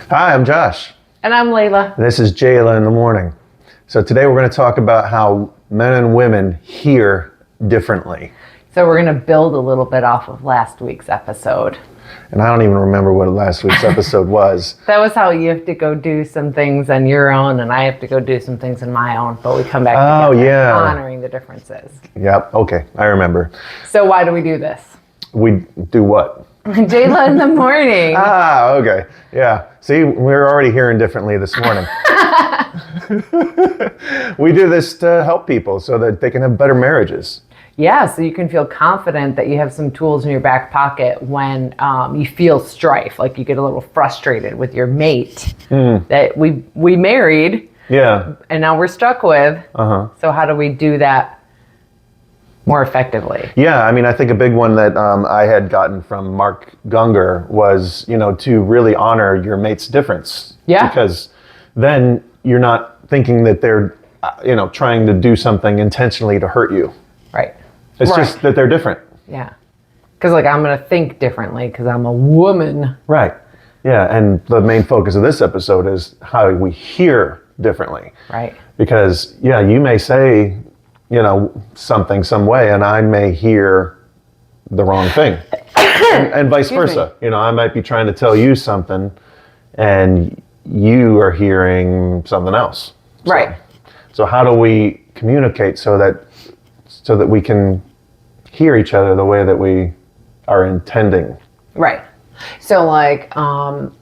Hi, I'm Josh. And I'm Layla. This is Layla in the morning. So today we're going to talk about how men and women hear differently. So we're going to build a little bit off of last week's episode. And I don't even remember what last week's episode was. That was how you have to go do some things on your own and I have to go do some things on my own, but we come back together, honoring the differences. Yep, okay, I remember. So why do we do this? We do what? Layla in the morning. Okay. Yeah. See, we're already hearing differently this morning. We do this to help people so that they can have better marriages. Yeah, so you can feel confident that you have some tools in your back pocket when you feel strife, like you get a little frustrated with your mate that we married. Yeah. And now we're stuck with. So how do we do that more effectively? Yeah, I mean, I think a big one that I had gotten from Mark Gungor was, to really honor your mate's difference. Yeah. Because then you're not thinking that they're, trying to do something intentionally to hurt you. Right. It's just that they're different. Yeah. Because I'm going to think differently because I'm a woman. Right. Yeah, and the main focus of this episode is how we hear differently. Right. Because, you may say, something some way, and I may hear the wrong thing. and vice versa. I might be trying to tell you something, and you are hearing something else. Right. So how do we communicate so that we can hear each other the way that we are intending? Right. So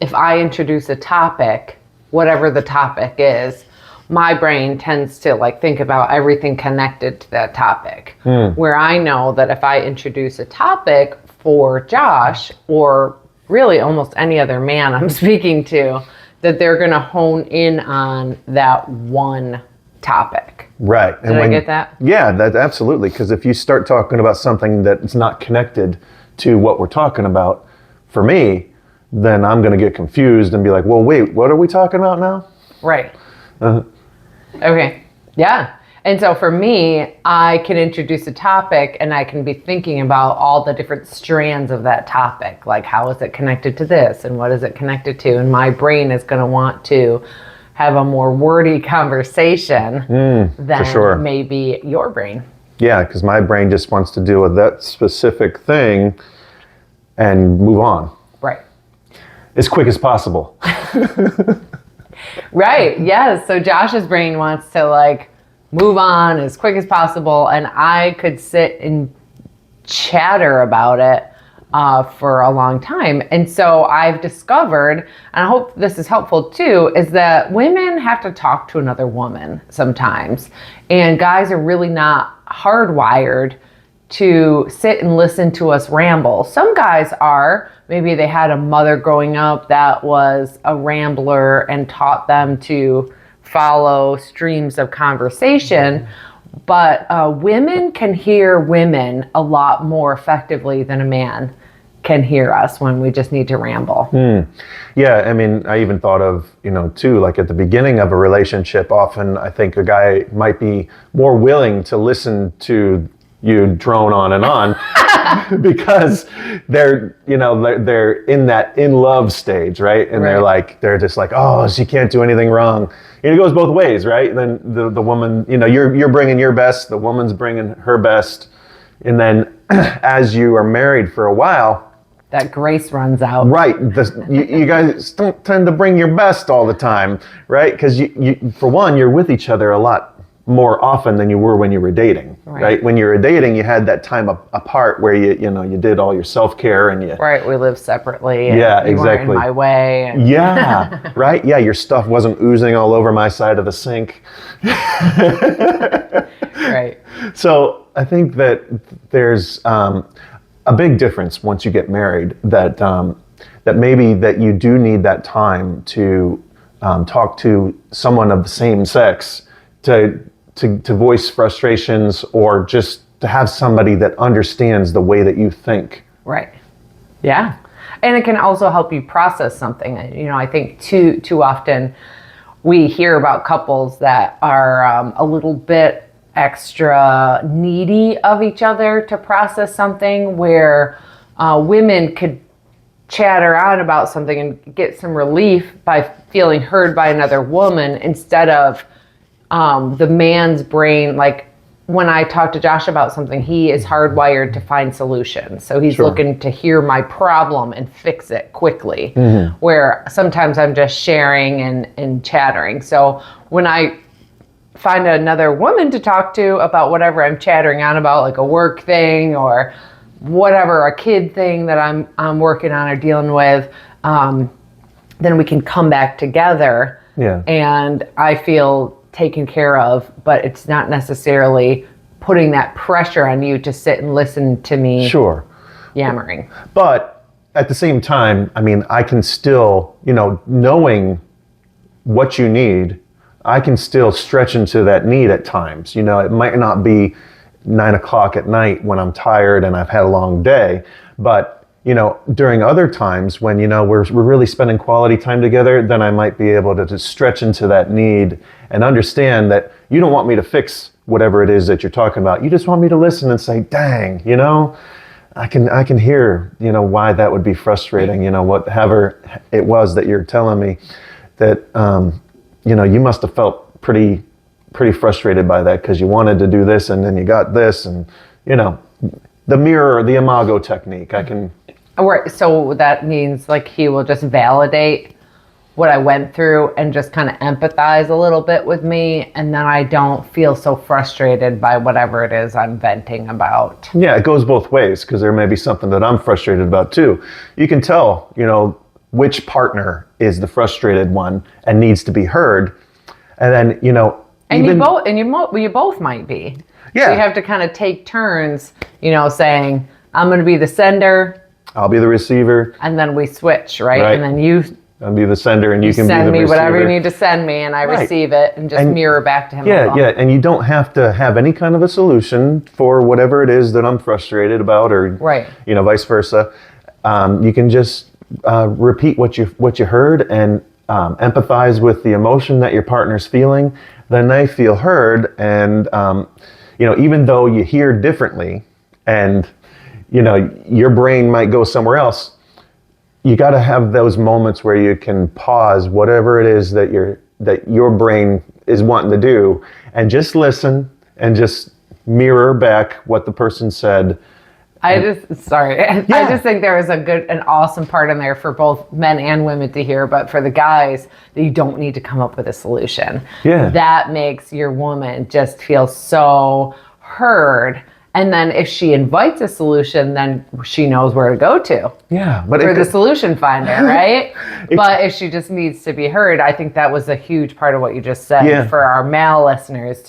if I introduce a topic, whatever the topic is, my brain tends to think about everything connected to that topic. Where I know that if I introduce a topic for Josh, or really almost any other man I'm speaking to, that they're going to hone in on that one topic. Right. Did I get that? Yeah, that absolutely. Because if you start talking about something that's not connected to what we're talking about, for me, then I'm going to get confused and be like, well, wait, what are we talking about now? Right. Okay. Yeah. And so for me, I can introduce a topic and I can be thinking about all the different strands of that topic. Like, how is it connected to this? And what is it connected to? And my brain is going to want to have a more wordy conversation than maybe your brain. Yeah, because my brain just wants to deal with that specific thing and move on. Right. As quick as possible. Right. Yes. So Josh's brain wants to move on as quick as possible. And I could sit and chatter about it for a long time. And so I've discovered, and I hope this is helpful too, is that women have to talk to another woman sometimes. And guys are really not hardwired to sit and listen to us ramble. Some guys are. Maybe they had a mother growing up that was a rambler and taught them to follow streams of conversation. But women can hear women a lot more effectively than a man can hear us when we just need to ramble. Yeah, I mean, I even thought of, too, at the beginning of a relationship, often I think a guy might be more willing to listen to you drone on and on because they're in that in love stage, right? And they're just like, oh, she can't do anything wrong. And it goes both ways, right? And then the woman, you're bringing your best, the woman's bringing her best. And then as you are married for a while, that grace runs out. Right. You guys don't tend to bring your best all the time, right? Because you, for one, you're with each other a lot more often than you were when you were dating, right? When you were dating, you had that time apart where you did all your self-care and you... Right, we lived separately. And yeah, you exactly. weren't in my way. And yeah, right? Yeah, your stuff wasn't oozing all over my side of the sink. Right. So I think that there's a big difference once you get married, that maybe that you do need that time to talk to someone of the same sex to voice frustrations, or just to have somebody that understands the way that you think. Right. Yeah. And it can also help you process something. I think too often we hear about couples that are a little bit extra needy of each other to process something, where women could chatter on about something and get some relief by feeling heard by another woman instead of the man's brain. Like when I talk to Josh about something, he is hardwired to find solutions. So he's looking to hear my problem and fix it quickly, where sometimes I'm just sharing and chattering. So when I find another woman to talk to about whatever I'm chattering on about, like a work thing or whatever, a kid thing that I'm working on or dealing with, then we can come back together. Yeah. And I feel taken care of, but it's not necessarily putting that pressure on you to sit and listen to me yammering. But at the same time, I mean, I can still, knowing what you need, I can still stretch into that need at times. It might not be 9 o'clock at night when I'm tired and I've had a long day, but during other times when we're really spending quality time together, then I might be able to just stretch into that need and understand that you don't want me to fix whatever it is that you're talking about. You just want me to listen and say, dang, I can hear why that would be frustrating. Whatever it was that you're telling me that you must have felt pretty frustrated by that because you wanted to do this and then you got this, and the mirror, the imago technique. I can. Right. So that means like he will just validate what I went through and just kind of empathize a little bit with me, and then I don't feel so frustrated by whatever it is I'm venting about. Yeah, it goes both ways, because there may be something that I'm frustrated about too. You can tell, which partner is the frustrated one and needs to be heard, and then and you both might be. Yeah. So you have to kind of take turns, saying I'm going to be the sender. I'll be the receiver. And then we switch, right? And then I'll be the sender and you can be the receiver. Send me whatever you need to send me, and I receive it and just mirror back to him. Yeah, and you don't have to have any kind of a solution for whatever it is that I'm frustrated about, or vice versa. You can just repeat what you heard and empathize with the emotion that your partner's feeling. Then they feel heard, and even though you hear differently, and your brain might go somewhere else, you got to have those moments where you can pause whatever it is that your brain is wanting to do, and just listen and just mirror back what the person said. I just think there was an awesome part in there for both men and women to hear, but for the guys, that you don't need to come up with a solution. Yeah. That makes your woman just feel so heard. And then if she invites a solution, then she knows where to go to. Yeah, but for the solution finder, right? But if she just needs to be heard, I think that was a huge part of what you just said for our male listeners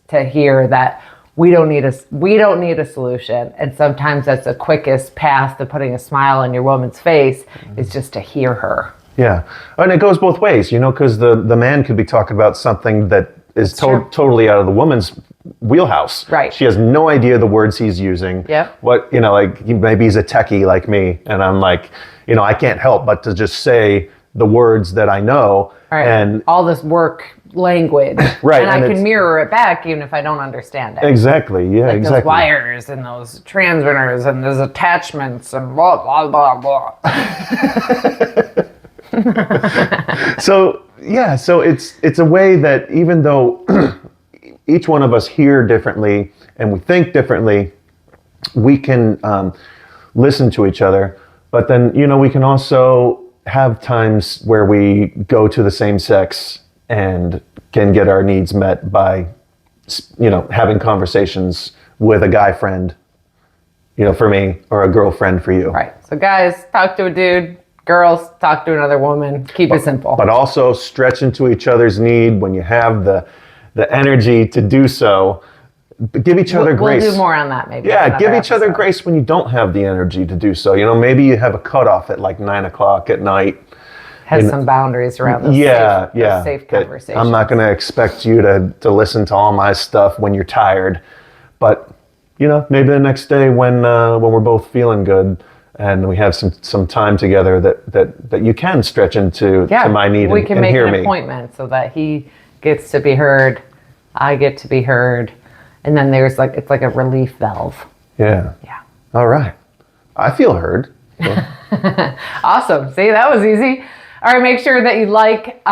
to hear that we don't need a solution. And sometimes that's the quickest path to putting a smile on your woman's face is just to hear her. Yeah, and it goes both ways, because the man could be talking about something that is totally out of the woman's wheelhouse. Right. She has no idea the words he's using. Yep. What, maybe he's a techie like me, and I'm like, I can't help but to just say the words that I know. Right. And all this work language. Right. And I can mirror it back even if I don't understand it. Exactly. Yeah, like exactly. Those wires and those transmitters and those attachments and blah, blah, blah, blah. So it's a way that even though each one of us hear differently and we think differently, we can listen to each other. But then, we can also have times where we go to the same sex and can get our needs met by, having conversations with a guy friend, for me, or a girlfriend for you. Right. So guys, talk to a dude. Girls, talk to another woman. Keep it simple. But also stretch into each other's need when you have the energy to do so. Give each other grace. We'll do more on that maybe. Yeah, give each other grace when you don't have the energy to do so. Maybe you have a cutoff at like 9 o'clock at night. Has some boundaries around those safe conversations. I'm not going to expect you to listen to all my stuff when you're tired. But, maybe the next day when we're both feeling good, and we have some time together that you can stretch into to my need and hear me. We can make an appointment so that he gets to be heard, I get to be heard, and then it's like a relief valve. Yeah. Yeah. All right. I feel heard. Yeah. Awesome. See, that was easy. All right, make sure that you like,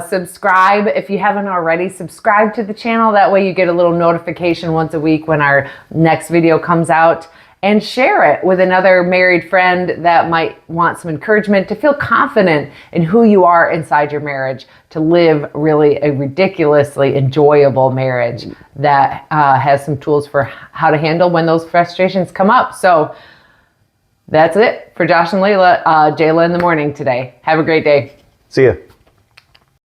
subscribe. If you haven't already, subscribe to the channel. That way you get a little notification once a week when our next video comes out. And share it with another married friend that might want some encouragement to feel confident in who you are inside your marriage, to live really a ridiculously enjoyable marriage that has some tools for how to handle when those frustrations come up. So that's it for Josh and Layla, Jayla in the morning today. Have a great day. See ya.